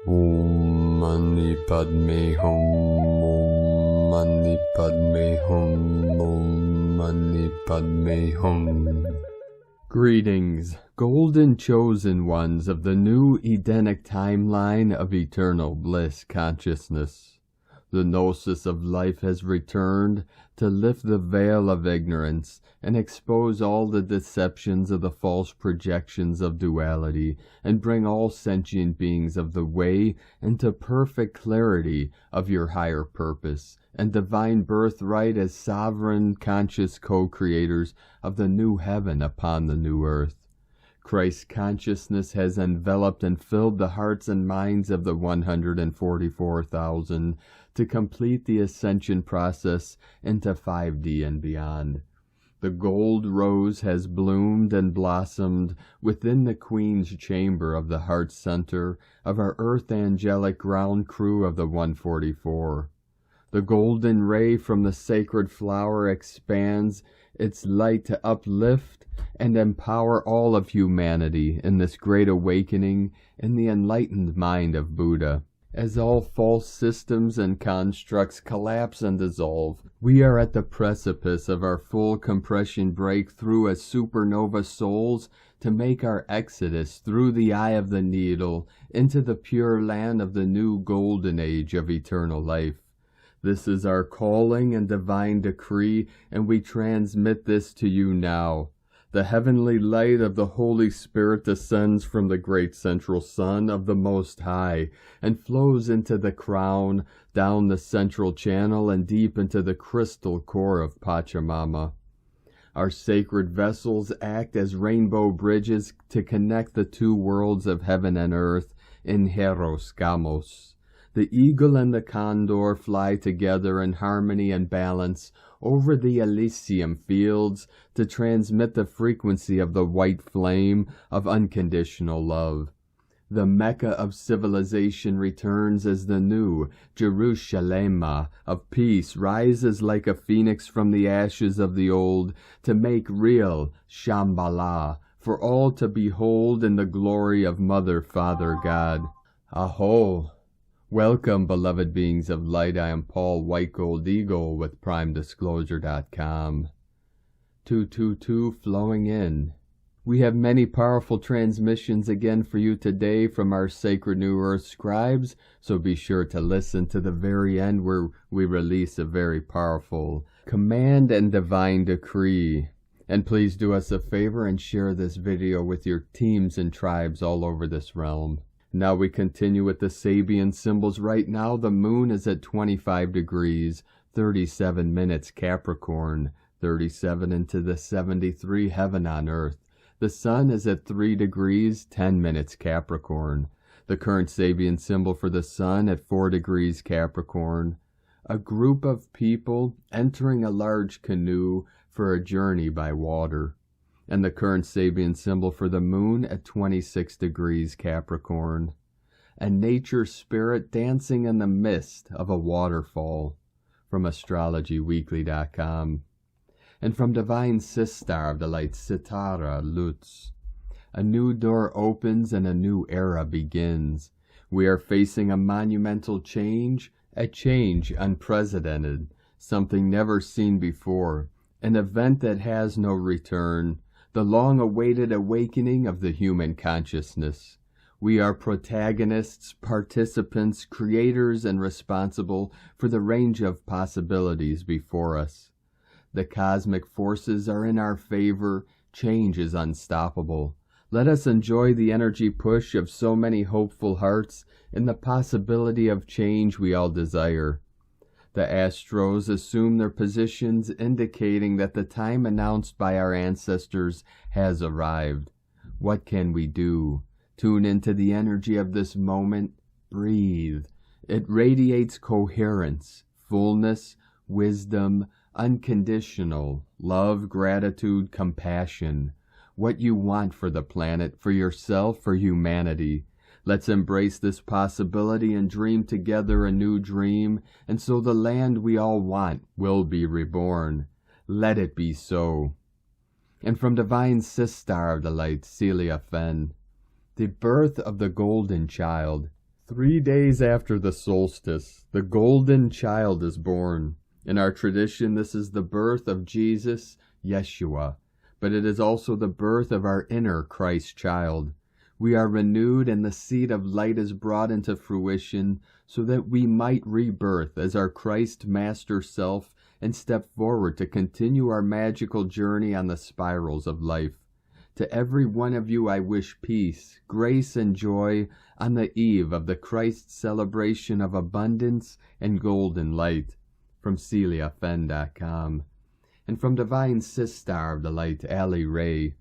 Om Mani Padme Hum, Om Mani Padme Hum, Om Mani Padme Hum. Greetings, golden chosen ones of the new Edenic timeline of eternal bliss consciousness. The gnosis of life has returned to lift the veil of ignorance and expose all the deceptions of the false projections of duality and bring all sentient beings of the way into perfect clarity of your higher purpose and divine birthright as sovereign conscious co-creators of the new heaven upon the new earth. Christ's consciousness has enveloped and filled the hearts and minds of the 144,000 to complete the ascension process into 5D and beyond. The gold rose has bloomed and blossomed within the Queen's chamber of the heart center of our earth angelic ground crew of the 144. The golden ray from the sacred flower expands its light to uplift and empower all of humanity in this great awakening in the enlightened mind of Buddha. As all false systems and constructs collapse and dissolve, we are at the precipice of our full compression breakthrough as supernova souls to make our exodus through the eye of the needle into the pure land of the new golden age of eternal life. This is our calling and divine decree, and we transmit this to you now. The heavenly light of the Holy Spirit descends from the great central sun of the Most High and flows into the crown, down the central channel, and deep into the crystal core of Pachamama. Our sacred vessels act as rainbow bridges to connect the two worlds of heaven and earth in Hieros, Gamos. The eagle and the condor fly together in harmony and balance over the Elysium fields to transmit the frequency of the white flame of unconditional love. The Mecca of civilization returns as the new Jerusalem of peace rises like a phoenix from the ashes of the old to make real Shambhala for all to behold in the glory of Mother, Father, God. Aho! Welcome, beloved beings of light. I am Paul White Gold Eagle with PrimeDisclosure.com. 222 flowing in. We have many powerful transmissions again for you today from our Sacred New Earth scribes, so be sure to listen to the very end where we release a very powerful command and divine decree. And please do us a favor and share this video with your teams and tribes all over this realm. Now we continue with the Sabian symbols. Right now the moon is at 25 degrees, 37 minutes Capricorn, 37 into the 73 heaven on earth. The sun is at 3 degrees, 10 minutes Capricorn. The current Sabian symbol for the sun at 4 degrees Capricorn. A group of people entering a large canoe for a journey by water. And the current Sabian symbol for the moon at 26 degrees Capricorn. A nature spirit dancing in the mist of a waterfall, from astrologyweekly.com. And from Divine Sistar of the Light, Sitara Lutz. A new door opens and a new era begins. We are facing a monumental change, a change unprecedented, something never seen before, an event that has no return. The long-awaited awakening of the human consciousness. We are protagonists, participants, creators, and responsible for the range of possibilities before us. The cosmic forces are in our favor. Change is unstoppable. Let us enjoy the energy push of so many hopeful hearts and the possibility of change we all desire. The Astros assume their positions, indicating that the time announced by our ancestors has arrived. What can we do? Tune into the energy of this moment. Breathe. It radiates coherence, fullness, wisdom, unconditional, love, gratitude, compassion. What you want for the planet, for yourself, for humanity. Let's embrace this possibility and dream together a new dream, and so the land we all want will be reborn. Let it be so. And from Divine Sistar of the Light, Celia Fenn, the birth of the golden child, 3 days after the solstice, the golden child is born. In our tradition, this is the birth of Jesus, Yeshua, but it is also the birth of our inner Christ child. We are renewed and the seed of light is brought into fruition so that we might rebirth as our Christ Master Self and step forward to continue our magical journey on the spirals of life. To every one of you I wish peace, grace, and joy on the eve of the Christ celebration of abundance and golden light. From CeliaFen.com. And from Divine Sister of the Light, Ali Ray.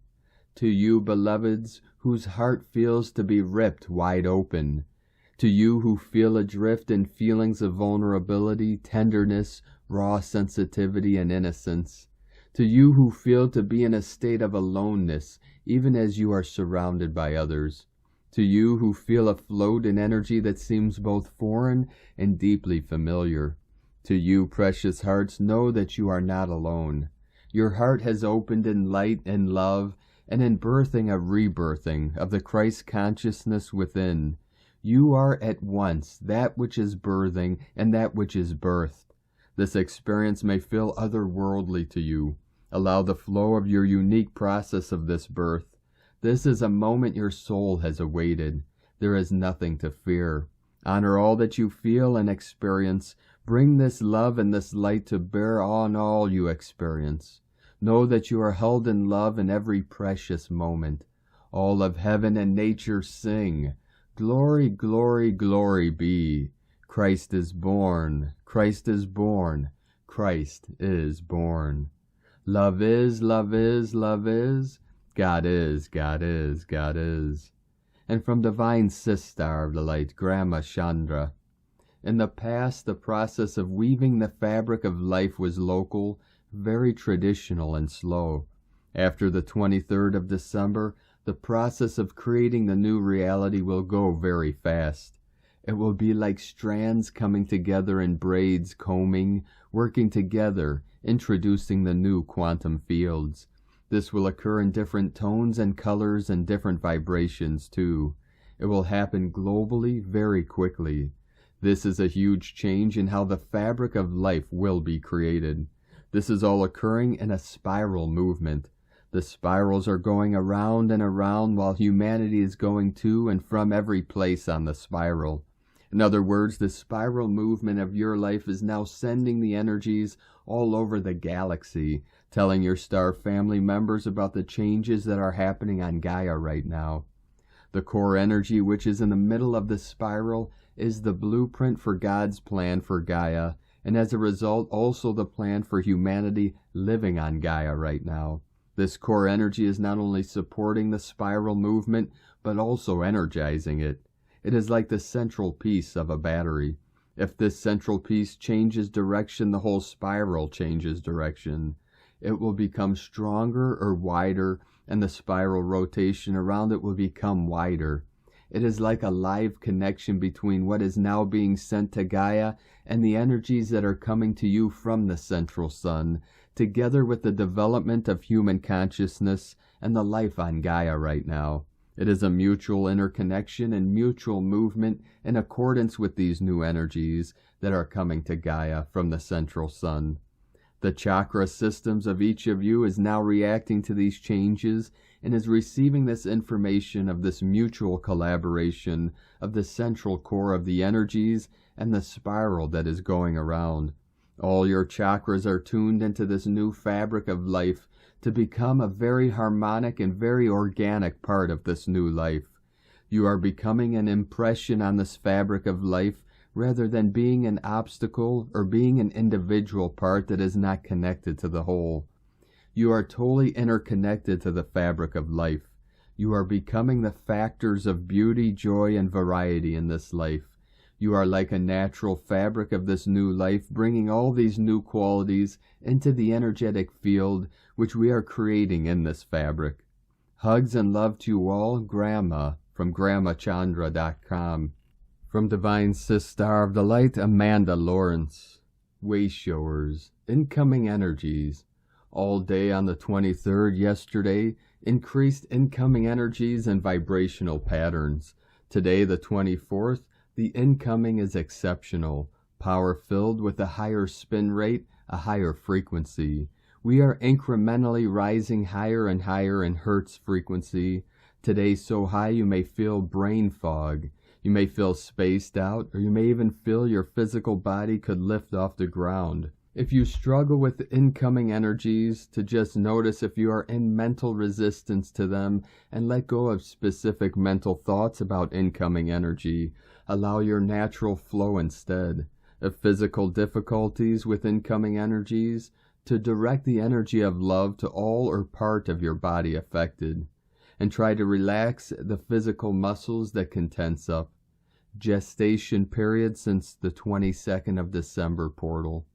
To you, beloveds, whose heart feels to be ripped wide open. To you who feel adrift in feelings of vulnerability, tenderness, raw sensitivity, and innocence. To you who feel to be in a state of aloneness, even as you are surrounded by others. To you who feel afloat in energy that seems both foreign and deeply familiar. To you, precious hearts, know that you are not alone. Your heart has opened in light and love, and in birthing a rebirthing of the Christ consciousness within. You are at once that which is birthing and that which is birthed. This experience may feel otherworldly to you. Allow the flow of your unique process of this birth. This is a moment your soul has awaited. There is nothing to fear. Honor all that you feel and experience. Bring this love and this light to bear on all you experience. Know that you are held in love in every precious moment. All of heaven and nature sing. Glory, glory, glory be. Christ is born. Christ is born. Christ is born. Love is, love is, love is. God is, God is, God is. And from Divine Sister of the Light, Grandma Chandra. In the past, the process of weaving the fabric of life was local, very traditional and slow. After the 23rd of December, the process of creating the new reality will go very fast. It will be like strands coming together in braids, combing, working together, introducing the new quantum fields. This will occur in different tones and colors and different vibrations too. It will happen globally very quickly. This is a huge change in how the fabric of life will be created. This is all occurring in a spiral movement. The spirals are going around and around while humanity is going to and from every place on the spiral. In other words, the spiral movement of your life is now sending the energies all over the galaxy, telling your star family members about the changes that are happening on Gaia right now. The core energy, which is in the middle of the spiral, is the blueprint for God's plan for Gaia, and as a result, also the plan for humanity living on Gaia right now. This core energy is not only supporting the spiral movement, but also energizing it. It is like the central piece of a battery. If this central piece changes direction, the whole spiral changes direction. It will become stronger or wider, and the spiral rotation around it will become wider. It is like a live connection between what is now being sent to Gaia and the energies that are coming to you from the central sun, together with the development of human consciousness and the life on Gaia right now. It is a mutual interconnection and mutual movement in accordance with these new energies that are coming to Gaia from the central sun. The chakra systems of each of you is now reacting to these changes and is receiving this information of this mutual collaboration of the central core of the energies and the spiral that is going around. All your chakras are tuned into this new fabric of life to become a very harmonic and very organic part of this new life. You are becoming an impression on this fabric of life rather than being an obstacle or being an individual part that is not connected to the whole. You are totally interconnected to the fabric of life. You are becoming the factors of beauty, joy, and variety in this life. You are like a natural fabric of this new life, bringing all these new qualities into the energetic field which we are creating in this fabric. Hugs and love to you all, Grandma, from GrandmaChandra.com. From Divine Sister of the Light, Amanda Lawrance. Wayshowers, incoming energies. All day on the 23rd yesterday, increased incoming energies and vibrational patterns. Today, the 24th, The incoming is exceptional, power-filled with a higher spin rate, a higher frequency. We are incrementally rising higher and higher in Hertz frequency. Today so high you may feel brain fog. You may feel spaced out, or you may even feel your physical body could lift off the ground. If you struggle with incoming energies, to just notice if you are in mental resistance to them and let go of specific mental thoughts about incoming energy. Allow your natural flow instead. If physical difficulties with incoming energies, to direct the energy of love to all or part of your body affected, and try to relax the physical muscles that can tense up. Gestation period since the 22nd of December portal.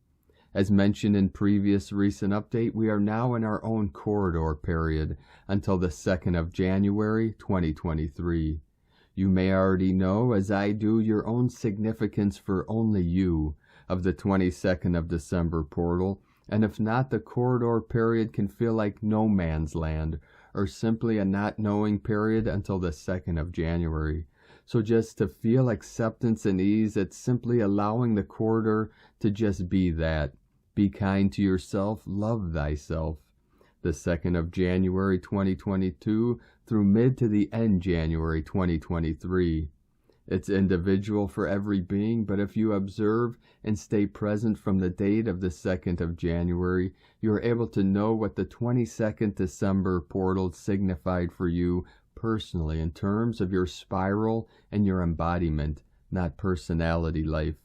As mentioned in previous recent update, we are now in our own corridor period until the 2nd of January 2023. You may already know, as I do, your own significance for only you of the 22nd of December portal, and if not, the corridor period can feel like no man's land, or simply a not knowing period until the 2nd of January. So just to feel acceptance and ease, it's simply allowing the corridor to just be that. Be kind to yourself, love thyself. The 2nd of January 2022 through mid to the end January 2023. It's individual for every being, but if you observe and stay present from the date of the 2nd of January, you are able to know what the 22nd December portal signified for you personally in terms of your spiral and your embodiment, not personality life.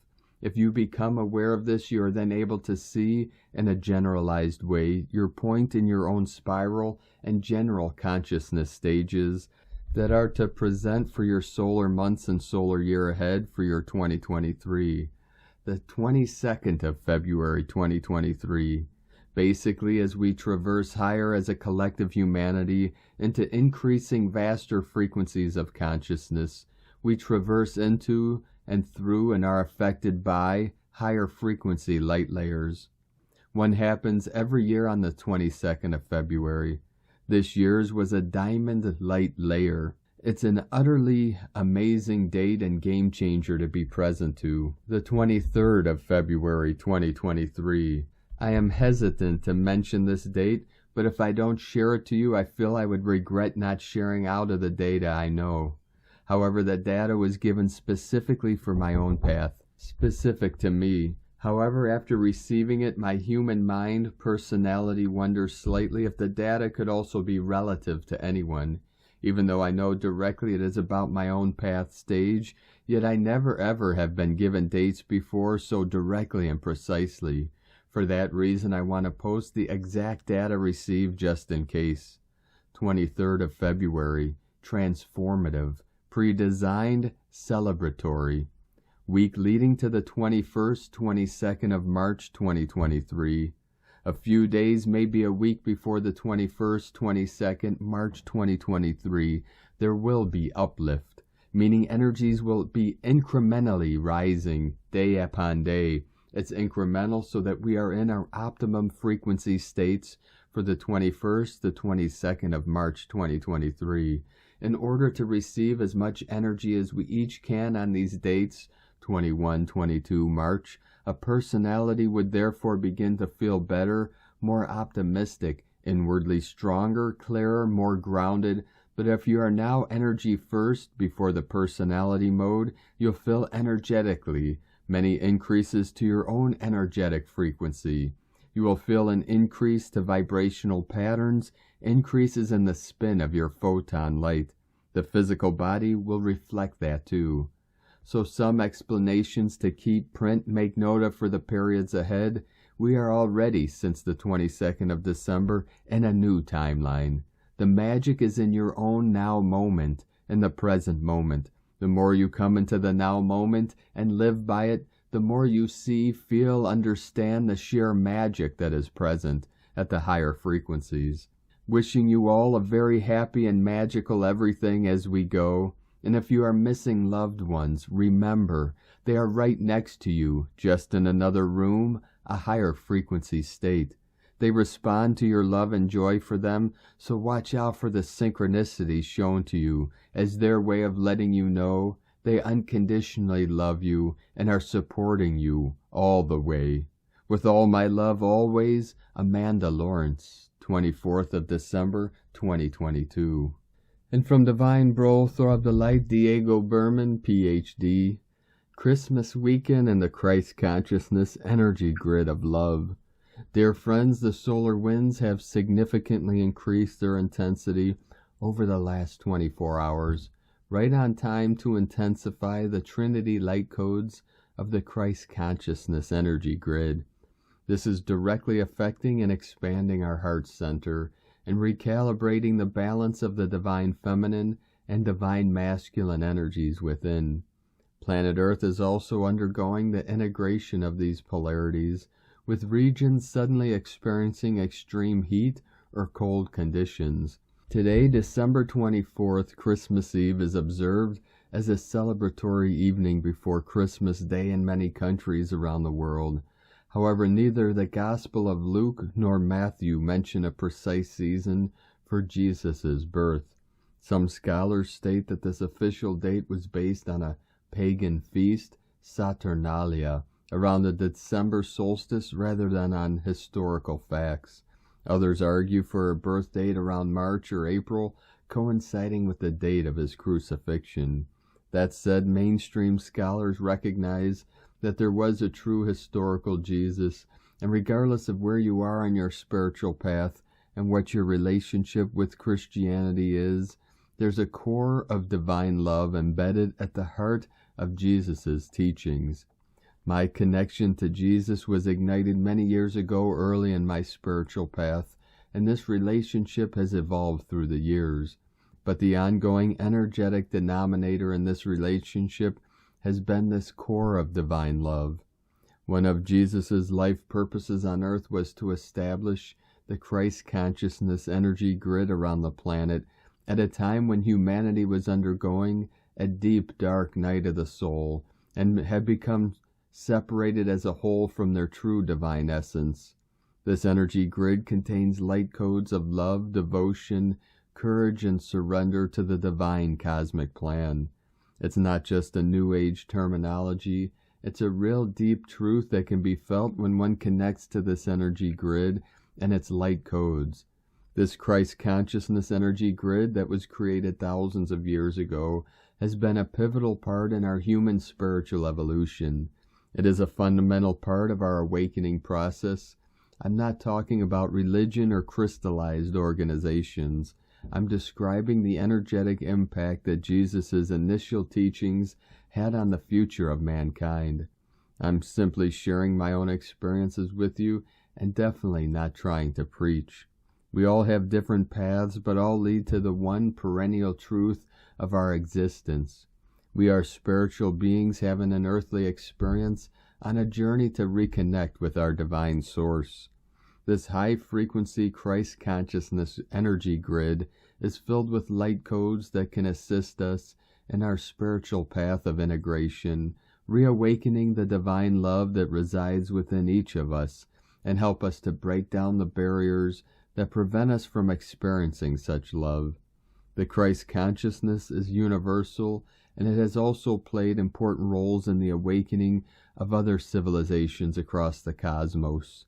If you become aware of this, you are then able to see in a generalized way your point in your own spiral and general consciousness stages that are to present for your solar months and solar year ahead for your 2023. The 22nd of February 2023. Basically, as we traverse higher as a collective humanity into increasing vaster frequencies of consciousness, we traverse into and through and are affected by higher frequency light layers. One happens every year on the 22nd of February. This year's was a diamond light layer. It's an utterly amazing date and game changer to be present to. The 23rd of February 2023. I am hesitant to mention this date, but if I don't share it to you, I feel I would regret not sharing out of the data I know. However, that data was given specifically for my own path, specific to me. However, after receiving it, my human mind, personality wonders slightly if the data could also be relative to anyone. Even though I know directly it is about my own path stage, yet I never ever have been given dates before so directly and precisely. For that reason, I want to post the exact data received just in case. 23rd of February, transformative. Pre-designed, celebratory. Week leading to the 21st, 22nd of March 2023. A few days, maybe a week before the 21st, 22nd March 2023, there will be uplift, meaning energies will be incrementally rising day upon day. It's incremental so that we are in our optimum frequency states for the 21st to 22nd of March 2023. In order to receive as much energy as we each can on these dates, 21, 22 March, a personality would therefore begin to feel better, more optimistic, inwardly stronger, clearer, more grounded. But if you are now energy first before the personality mode, you'll feel energetically many increases to your own energetic frequency. You will feel an increase to vibrational patterns, increases in the spin of your photon light. The physical body will reflect that too. So some explanations to keep print make note of for the periods ahead. We are already, since the 22nd of December, in a new timeline. The magic is in your own now moment, in the present moment. The more you come into the now moment and live by it, the more you see, feel, understand the sheer magic that is present at the higher frequencies. Wishing you all a very happy and magical everything as we go. And if you are missing loved ones, remember, they are right next to you, just in another room, a higher frequency state. They respond to your love and joy for them, so watch out for the synchronicities shown to you as their way of letting you know They unconditionally love you and are supporting you all the way. With all my love always, Amanda Lawrence, 24th of December, 2022. And from Divine Bro, Throw of the Light, Diego Berman, PhD, Christmas weekend and the Christ Consciousness Energy Grid of Love. Dear friends, the solar winds have significantly increased their intensity over the last 24 hours, right on time to intensify the Trinity light codes of the Christ Consciousness Energy Grid. This is directly affecting and expanding our heart center and recalibrating the balance of the divine feminine and divine masculine energies within. Planet Earth is also undergoing the integration of these polarities, with regions suddenly experiencing extreme heat or cold conditions. Today, December 24th, Christmas Eve, is observed as a celebratory evening before Christmas Day in many countries around the world. However, neither the Gospel of Luke nor Matthew mention a precise season for Jesus' birth. Some scholars state that this official date was based on a pagan feast, Saturnalia, around the December solstice rather than on historical facts. Others argue for a birth date around March or April, coinciding with the date of his crucifixion. That said, mainstream scholars recognize that there was a true historical Jesus, and regardless of where you are on your spiritual path and what your relationship with Christianity is, there's a core of divine love embedded at the heart of Jesus' teachings. My connection to Jesus was ignited many years ago early in my spiritual path, and this relationship has evolved through the years. But the ongoing energetic denominator in this relationship has been this core of divine love. One of Jesus' life purposes on earth was to establish the Christ consciousness energy grid around the planet at a time when humanity was undergoing a deep, dark night of the soul and had become separated as a whole from their true divine essence. This energy grid contains light codes of love, devotion, courage, and surrender to the divine cosmic plan. It's not just a New Age terminology, it's a real deep truth that can be felt when one connects to this energy grid and its light codes. This Christ consciousness energy grid that was created thousands of years ago has been a pivotal part in our human spiritual evolution. It is a fundamental part of our awakening process. I'm not talking about religion or crystallized organizations. I'm describing the energetic impact that Jesus' initial teachings had on the future of mankind. I'm simply sharing my own experiences with you and definitely not trying to preach. We all have different paths, but all lead to the one perennial truth of our existence. We are spiritual beings having an earthly experience on a journey to reconnect with our divine source. This high-frequency Christ consciousness energy grid is filled with light codes that can assist us in our spiritual path of integration, reawakening the divine love that resides within each of us, and help us to break down the barriers that prevent us from experiencing such love. The Christ consciousness is universal, and it has also played important roles in the awakening of other civilizations across the cosmos.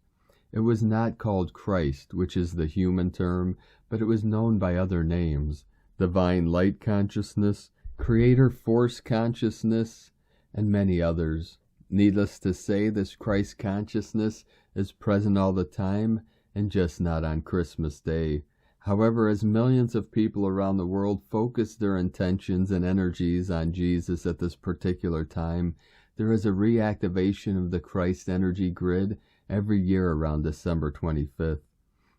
It was not called Christ, which is the human term, but it was known by other names: Divine Light Consciousness, Creator Force Consciousness, and many others. Needless to say, this Christ consciousness is present all the time, and just not on Christmas Day. However, as millions of people around the world focus their intentions and energies on Jesus at this particular time, there is a reactivation of the Christ energy grid every year around December 25th.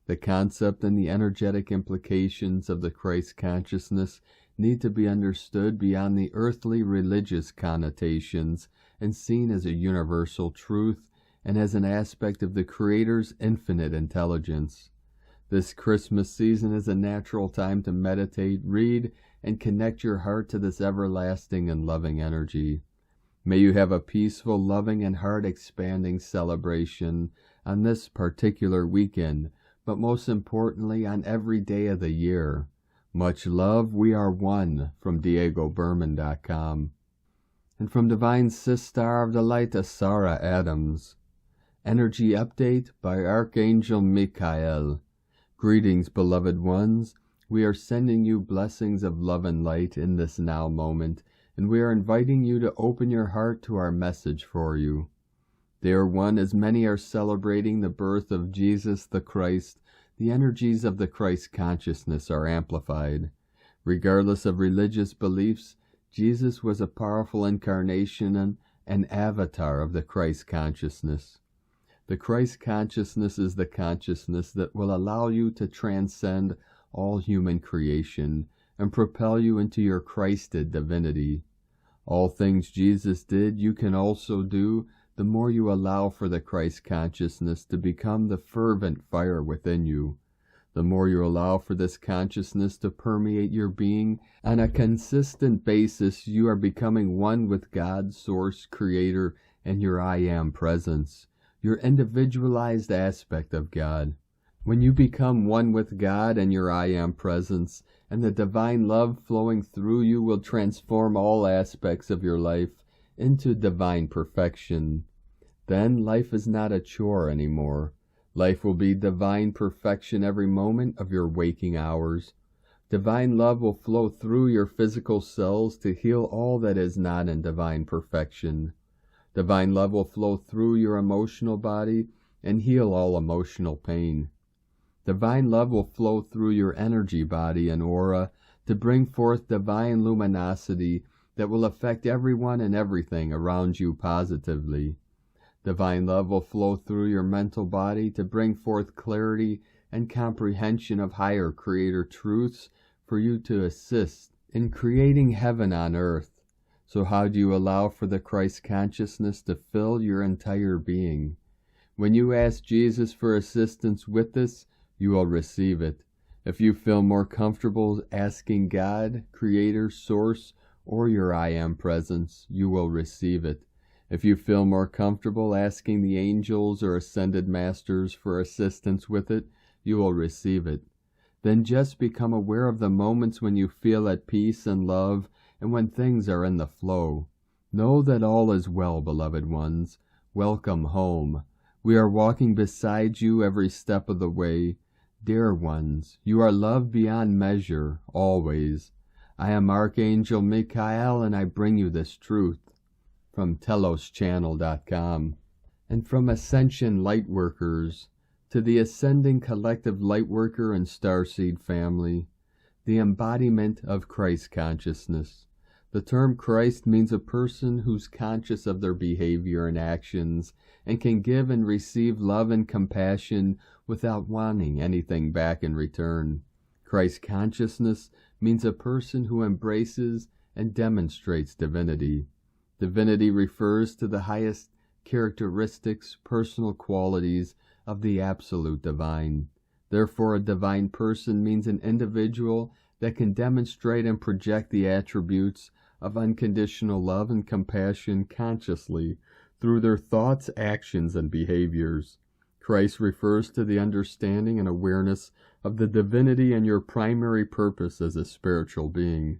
The concept and the energetic implications of the Christ consciousness need to be understood beyond the earthly religious connotations and seen as a universal truth and as an aspect of the Creator's infinite intelligence. This Christmas season is a natural time to meditate, read, and connect your heart to this everlasting and loving energy. May you have a peaceful, loving, and heart-expanding celebration on this particular weekend, but most importantly on every day of the year. Much love. We are one. From DiegoBerman.com. And from Divine Sistar of the Light, Asara Adams. Energy Update by Archangel Michael. Greetings, beloved ones. We are sending you blessings of love and light in this now moment, and we are inviting you to open your heart to our message for you. Dear one, as many are celebrating the birth of Jesus the Christ, the energies of the Christ consciousness are amplified. Regardless of religious beliefs, Jesus was a powerful incarnation and an avatar of the Christ consciousness. The Christ consciousness is the consciousness that will allow you to transcend all human creation and propel you into your Christed divinity. All things Jesus did, you can also do, the more you allow for the Christ consciousness to become the fervent fire within you. The more you allow for this consciousness to permeate your being, on a consistent basis you are becoming one with God, Source, Creator, and your I Am presence, your individualized aspect of God. When you become one with God and your I Am presence, and the divine love flowing through you will transform all aspects of your life into divine perfection. Then life is not a chore anymore. Life will be divine perfection every moment of your waking hours. Divine love will flow through your physical cells to heal all that is not in divine perfection. Divine love will flow through your emotional body and heal all emotional pain. Divine love will flow through your energy body and aura to bring forth divine luminosity that will affect everyone and everything around you positively. Divine love will flow through your mental body to bring forth clarity and comprehension of higher creator truths for you to assist in creating heaven on earth. So how do you allow for the Christ consciousness to fill your entire being? When you ask Jesus for assistance with this, you will receive it. If you feel more comfortable asking God, Creator, Source, or your I Am presence, you will receive it. If you feel more comfortable asking the angels or ascended masters for assistance with it, you will receive it. Then just become aware of the moments when you feel at peace and love and when things are in the flow. Know that all is well, beloved ones. Welcome home. We are walking beside you every step of the way. Dear ones, you are loved beyond measure, always. I am Archangel Michael, and I bring you this truth. From TelosChannel.com, and from Ascension Lightworkers to the Ascending Collective Lightworker and Starseed family, the embodiment of Christ consciousness. The term Christ means a person who's conscious of their behavior and actions and can give and receive love and compassion without wanting anything back in return. Christ consciousness means a person who embraces and demonstrates divinity. Divinity refers to the highest characteristics, personal qualities of the absolute divine. Therefore, a divine person means an individual that can demonstrate and project the attributes of unconditional love and compassion consciously through their thoughts, actions, and behaviors. Christ refers to the understanding and awareness of the divinity and your primary purpose as a spiritual being.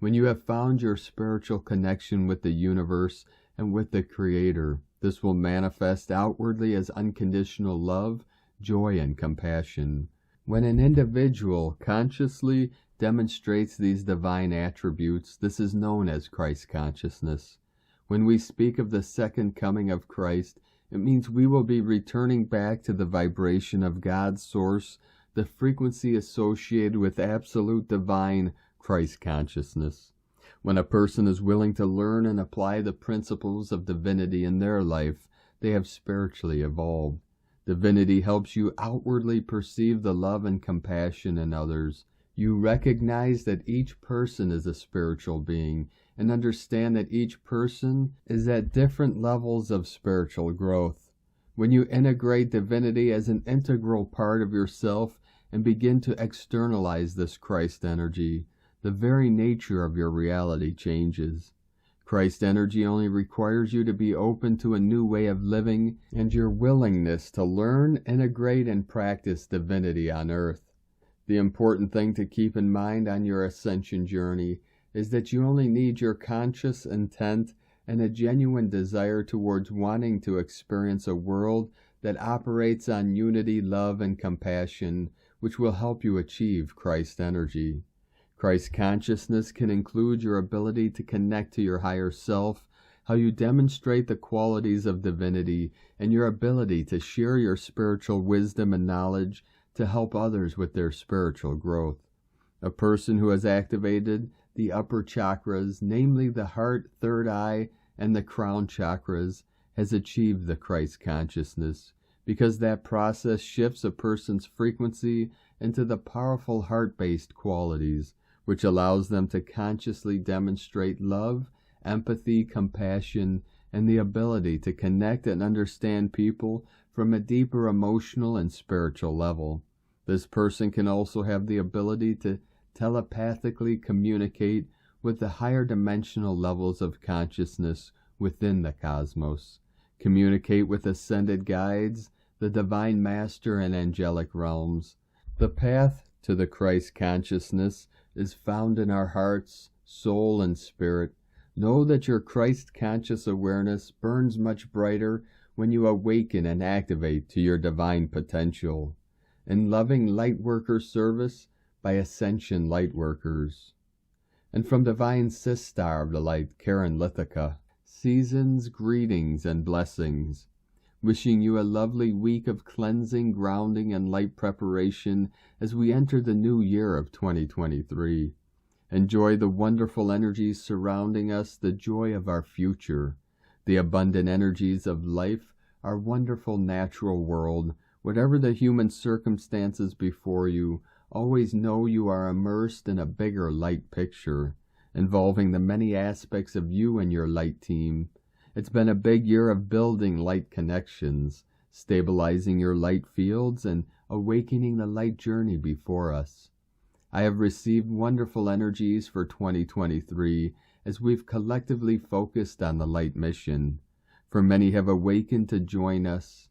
When you have found your spiritual connection with the universe and with the Creator, this will manifest outwardly as unconditional love, joy, and compassion. When an individual consciously demonstrates these divine attributes, this is known as Christ consciousness. When we speak of the second coming of Christ, it means we will be returning back to the vibration of God's source, the frequency associated with absolute divine Christ consciousness. When a person is willing to learn and apply the principles of divinity in their life, they have spiritually evolved. Divinity helps you outwardly perceive the love and compassion in others. You recognize that each person is a spiritual being and understand that each person is at different levels of spiritual growth. When you integrate divinity as an integral part of yourself and begin to externalize this Christ energy, the very nature of your reality changes. Christ energy only requires you to be open to a new way of living and your willingness to learn, integrate, and practice divinity on earth. The important thing to keep in mind on your ascension journey is that you only need your conscious intent and a genuine desire towards wanting to experience a world that operates on unity, love, and compassion, which will help you achieve Christ energy. Christ consciousness can include your ability to connect to your higher self, how you demonstrate the qualities of divinity, and your ability to share your spiritual wisdom and knowledge to help others with their spiritual growth. A person who has activated the upper chakras, namely the heart, third eye, and the crown chakras, has achieved the Christ consciousness, because that process shifts a person's frequency into the powerful heart-based qualities, which allows them to consciously demonstrate love, empathy, compassion, and the ability to connect and understand people from a deeper emotional and spiritual level. This person can also have the ability to telepathically communicate with the higher dimensional levels of consciousness within the cosmos, communicate with ascended guides, the divine master, and angelic realms. The path to the Christ consciousness is found in our hearts, soul, and spirit. Know that your Christ conscious awareness burns much brighter when you awaken and activate to your divine potential. In loving Lightworker service by Ascension Lightworkers. And from Divine Sistar of the Light, Karen Lithica, seasons, greetings, and blessings. Wishing you a lovely week of cleansing, grounding, and light preparation as we enter the new year of 2023. Enjoy the wonderful energies surrounding us, the joy of our future, the abundant energies of life, our wonderful natural world. Whatever the human circumstances before you, always know you are immersed in a bigger light picture, involving the many aspects of you and your light team. It's been a big year of building light connections, stabilizing your light fields, and awakening the light journey before us. I have received wonderful energies for 2023 as we've collectively focused on the light mission. For many have awakened to join us.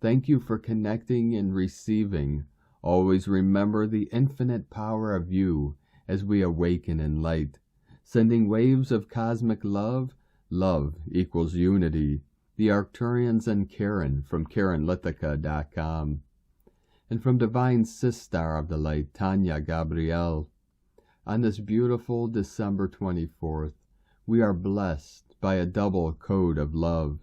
Thank you for connecting and receiving. Always remember the infinite power of you as we awaken in light. Sending waves of cosmic love. Love equals unity. The Arcturians and Karen from KarenLithica.com. And from Divine Sistar of the Light, Tanya Gabrielle. On this beautiful December 24th, we are blessed by a double code of love.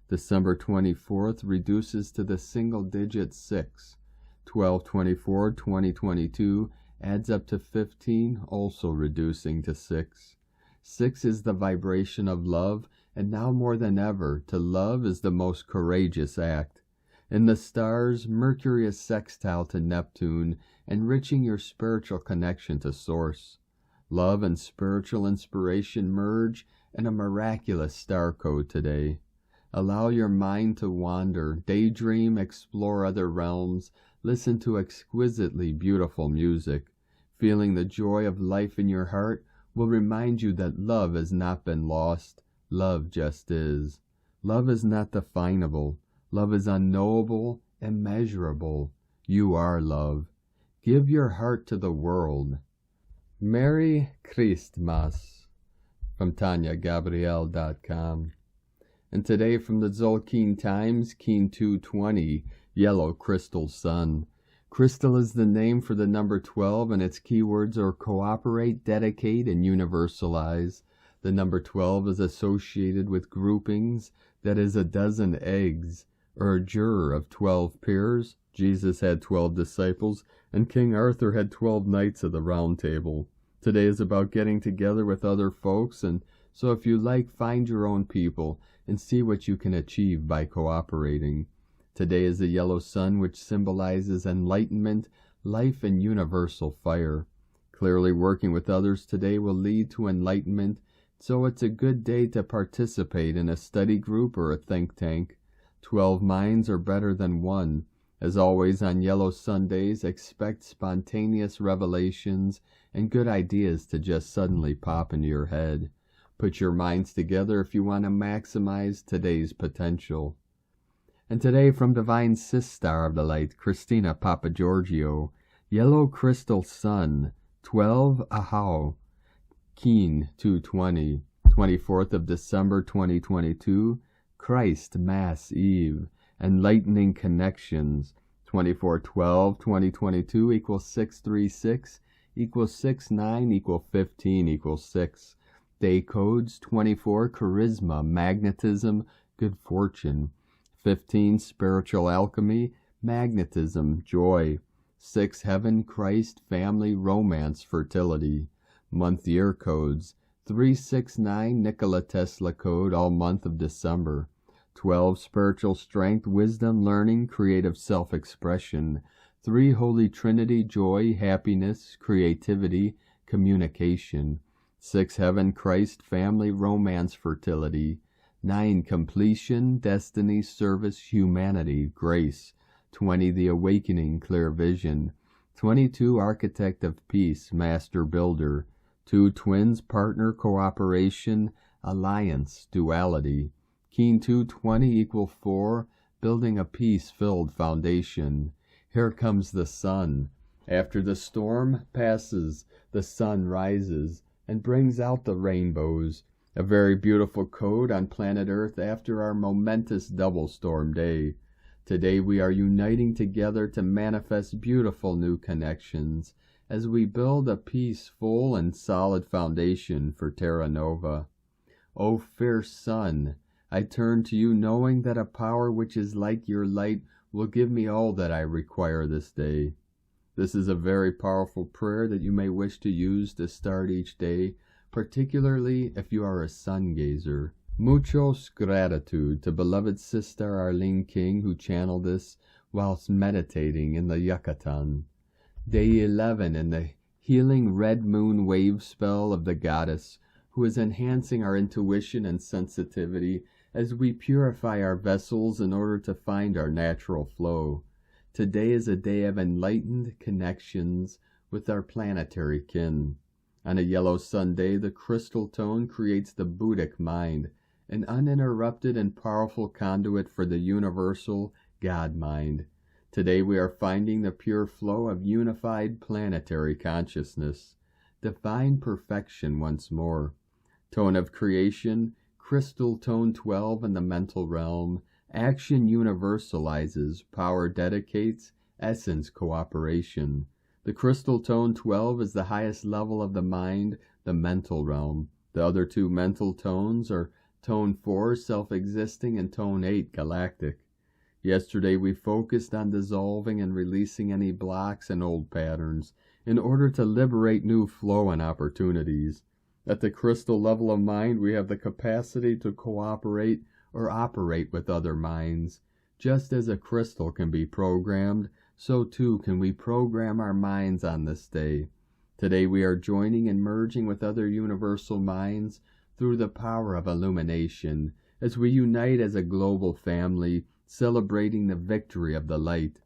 December 24th reduces to the single digit 6. 12/24/2022 adds up to 15, also reducing to 6. 6 is the vibration of love, and now more than ever, to love is the most courageous act. In the stars, Mercury is sextile to Neptune, enriching your spiritual connection to Source. Love and spiritual inspiration merge in a miraculous star code today. Allow your mind to wander, daydream, explore other realms, listen to exquisitely beautiful music. Feeling the joy of life in your heart will remind you that love has not been lost. Love just is. Love is not definable. Love is unknowable, immeasurable. You are love. Give your heart to the world. Merry Christmas from TanyaGabrielle.com. And today from the Zolkeen Times, Keen 220, Yellow Crystal Sun. Crystal is the name for the number 12, and its keywords are cooperate, dedicate, and universalize. The number 12 is associated with groupings, that is a dozen eggs, or a juror of 12 peers. Jesus had 12 disciples, and King Arthur had 12 knights of the Round Table. Today is about getting together with other folks, and so if you like, find your own people and see what you can achieve by cooperating. Today is the yellow sun, which symbolizes enlightenment, life, and universal fire. Clearly, working with others today will lead to enlightenment, so it's a good day to participate in a study group or a think tank. 12 minds are better than one. As always on Yellow Sundays, expect spontaneous revelations and good ideas to just suddenly pop into your head. Put your minds together if you want to maximize today's potential. And today from Divine Sistar of the Light, Christina Papagiorgio, Yellow Crystal Sun, 12 Ahau, Keen 220. 24th of December 2022, Christ Mass Eve, Enlightening Connections, 24/12/2022 equals 636 equals 69 equals 15 equals 6. Day codes 24 Charisma, Magnetism, Good Fortune, 15 Spiritual Alchemy, Magnetism, Joy, 6 Heaven, Christ, Family, Romance, Fertility. Month year codes 369 Nikola Tesla code, all month of December. 12 Spiritual Strength, Wisdom, Learning, Creative Self-Expression. 3 Holy Trinity, Joy, Happiness, Creativity, Communication. 6 Heaven, Christ, Family, Romance, Fertility. 9 Completion, Destiny, Service, Humanity, Grace. 20 The Awakening, Clear Vision. 22 Architect of Peace, Master Builder. 2 Twins, Partner, Cooperation, Alliance, Duality. Keen 220 equal 4, Building a Peace-Filled Foundation. Here comes the sun. After the storm passes, the sun rises and brings out the rainbows. A very beautiful code on planet Earth after our momentous double storm day. Today we are uniting together to manifest beautiful new connections as we build a peaceful and solid foundation for Terra Nova. O fierce sun, I turn to you knowing that a power which is like your light will give me all that I require this day. This is a very powerful prayer that you may wish to use to start each day, particularly if you are a sun gazer. Muchos gratitude to beloved Sister Arlene King, who channeled this whilst meditating in the Yucatan. Day 11 in the healing red moon wave spell of the goddess, who is enhancing our intuition and sensitivity as we purify our vessels in order to find our natural flow. Today is a day of enlightened connections with our planetary kin. On a yellow Sunday, the crystal tone creates the Buddhic mind, an uninterrupted and powerful conduit for the universal God mind. Today we are finding the pure flow of unified planetary consciousness, divine perfection once more. Tone of creation, crystal tone 12 in the mental realm. Action universalizes, power dedicates, essence cooperation. The crystal tone 12 is the highest level of the mind, the mental realm. The other two mental tones are tone 4, self-existing, and tone 8, galactic. Yesterday we focused on dissolving and releasing any blocks and old patterns in order to liberate new flow and opportunities. At the crystal level of mind, we have the capacity to cooperate or operate with other minds. Just as a crystal can be programmed, so too can we program our minds on this day. Today we are joining and merging with other universal minds through the power of illumination, as we unite as a global family, celebrating the victory of the light.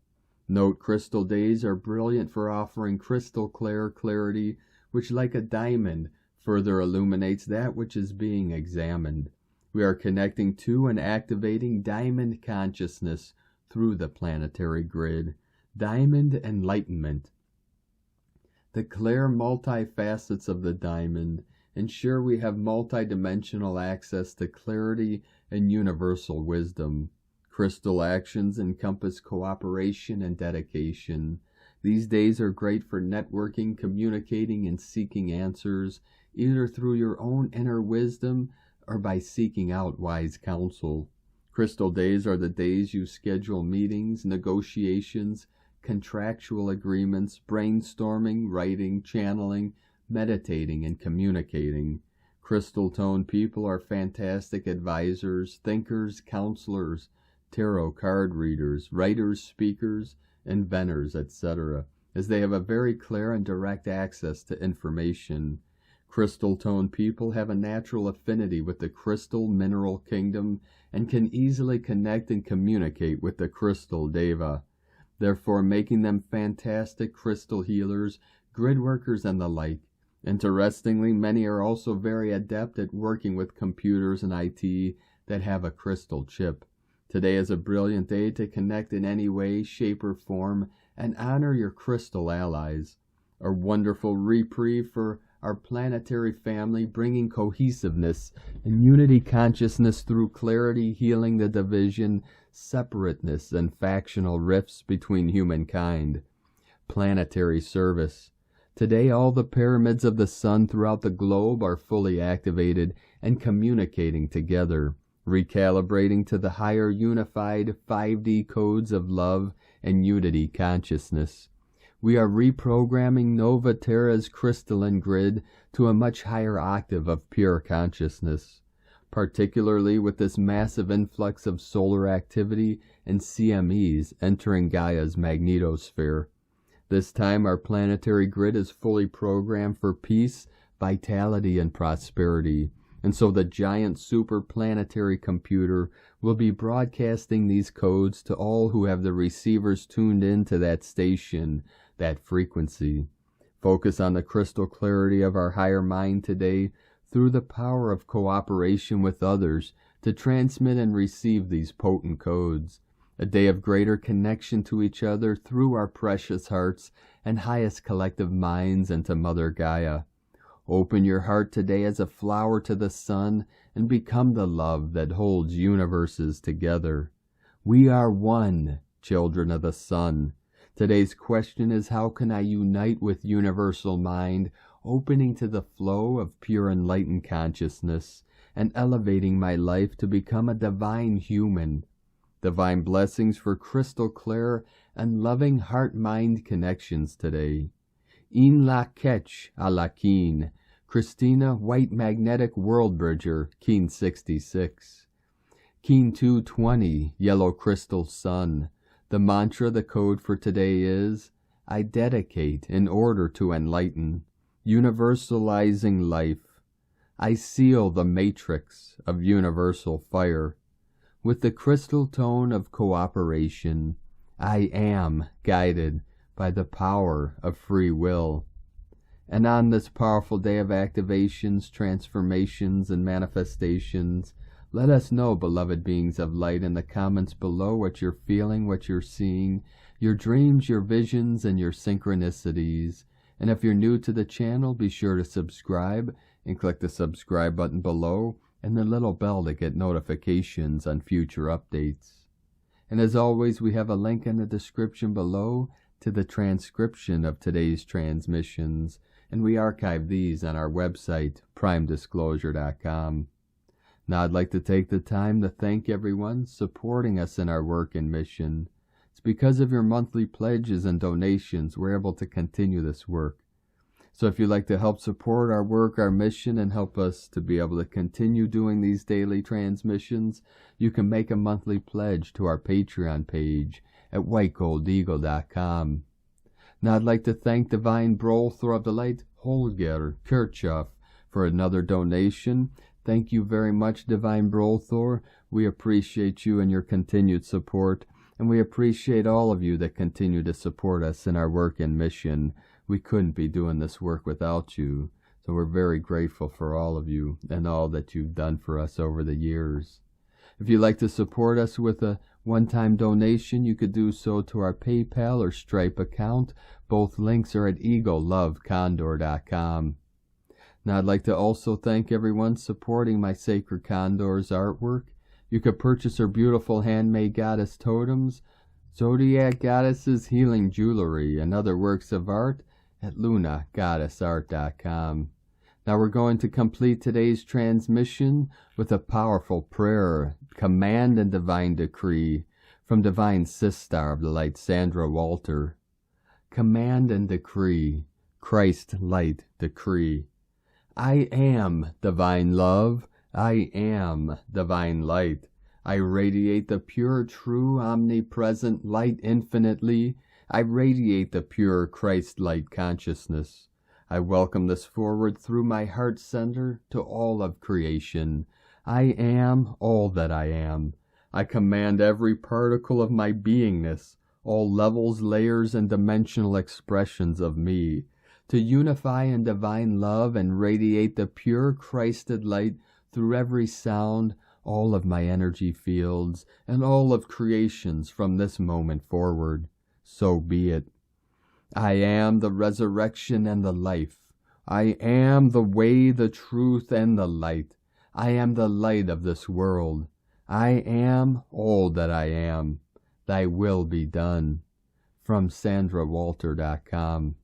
Note, crystal days are brilliant for offering crystal clear clarity, which like a diamond further illuminates that which is being examined. We are connecting to and activating diamond consciousness through the planetary grid. Diamond enlightenment. The clear multifacets of the diamond ensure we have multidimensional access to clarity and universal wisdom. Crystal actions encompass cooperation and dedication. These days are great for networking, communicating, and seeking answers, either through your own inner wisdom or by seeking out wise counsel. Crystal days are the days you schedule meetings, negotiations, contractual agreements, brainstorming, writing, channeling, meditating, and communicating. Crystal tone people are fantastic advisors, thinkers, counselors, tarot card readers, writers, speakers, inventors, etc., as they have a very clear and direct access to information. Crystal tone people have a natural affinity with the crystal mineral kingdom and can easily connect and communicate with the crystal deva, therefore making them fantastic crystal healers, grid workers, and the like. Interestingly, many are also very adept at working with computers and IT that have a crystal chip. Today is a brilliant day to connect in any way, shape, or form and honor your crystal allies. A wonderful reprieve for our planetary family, bringing cohesiveness and unity consciousness through clarity, healing the division, separateness, and factional rifts between humankind. Planetary service. Today, all the pyramids of the sun throughout the globe are fully activated and communicating together, recalibrating to the higher unified 5D codes of love and unity consciousness. We are reprogramming Nova Terra's crystalline grid to a much higher octave of pure consciousness, particularly with this massive influx of solar activity and CMEs entering Gaia's magnetosphere. This time our planetary grid is fully programmed for peace, vitality, and prosperity, and so the giant superplanetary computer will be broadcasting these codes to all who have the receivers tuned in to that station, that frequency. Focus on the crystal clarity of our higher mind today through the power of cooperation with others to transmit and receive these potent codes. A day of greater connection to each other through our precious hearts and highest collective minds and to Mother Gaia. Open your heart today as a flower to the sun and become the love that holds universes together. We are one, children of the sun. Today's question is, how can I unite with universal mind, opening to the flow of pure enlightened consciousness and elevating my life to become a divine human? Divine blessings for crystal clear and loving heart-mind connections today. In la ketch a la keen. Christina, White Magnetic World Bridger, Keen 66. Keen 220, Yellow Crystal Sun. The mantra, the code for today is, I dedicate in order to enlighten, universalizing life. I seal the matrix of universal fire. With the crystal tone of cooperation, I am guided by the power of free will. And on this powerful day of activations, transformations, and manifestations, let us know, beloved beings of light, in the comments below what you're feeling, what you're seeing, your dreams, your visions, and your synchronicities. And if you're new to the channel, be sure to subscribe and click the subscribe button below and the little bell to get notifications on future updates. And as always, we have a link in the description below to the transcription of today's transmissions, and we archive these on our website, primedisclosure.com. Now I'd like to take the time to thank everyone supporting us in our work and mission. It's because of your monthly pledges and donations we're able to continue this work. So if you'd like to help support our work, our mission, and help us to be able to continue doing these daily transmissions, you can make a monthly pledge to our Patreon page at whitegoldeagle.com. Now I'd like to thank Divine Brother of the Light, Holger Kirchhoff, for another donation. Thank you very much, Divine Brother. We appreciate you and your continued support, and we appreciate all of you that continue to support us in our work and mission. We couldn't be doing this work without you, so we're very grateful for all of you and all that you've done for us over the years. If you'd like to support us with a one-time donation, you could do so to our PayPal or Stripe account. Both links are at eaglelovecondor.com. Now I'd like to also thank everyone supporting my Sacred Condor's artwork. You could purchase her beautiful handmade goddess totems, Zodiac Goddesses healing jewelry, and other works of art at lunagoddessart.com. Now we're going to complete today's transmission with a powerful prayer, command, and divine decree from Divine Sister of the Light, Sandra Walter. Command and decree, Christ light decree. I am divine love, I am divine light. I radiate the pure, true, omnipresent light infinitely. I radiate the pure Christ light consciousness. I welcome this forward through my heart center to all of creation. I am all that I am. I command every particle of my beingness, all levels, layers, and dimensional expressions of me, to unify in divine love and radiate the pure Christed light through every sound, all of my energy fields, and all of creations from this moment forward. So be it. I am the resurrection and the life. I am the way, the truth, and the light. I am the light of this world. I am all that I am. Thy will be done. From SandraWalter.com.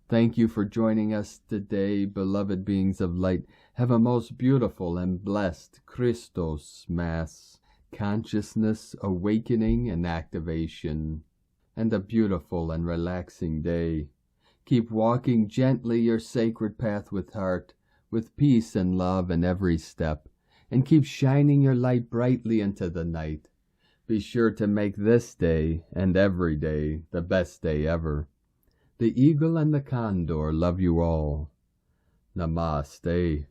Thank you for joining us today, beloved beings of light. Have a most beautiful and blessed Christos Mass, consciousness, awakening, and activation, and a beautiful and relaxing day. Keep walking gently your sacred path with heart, with peace and love in every step, and keep shining your light brightly into the night. Be sure to make this day and every day the best day ever. The Eagle and the Condor love you all. Namaste.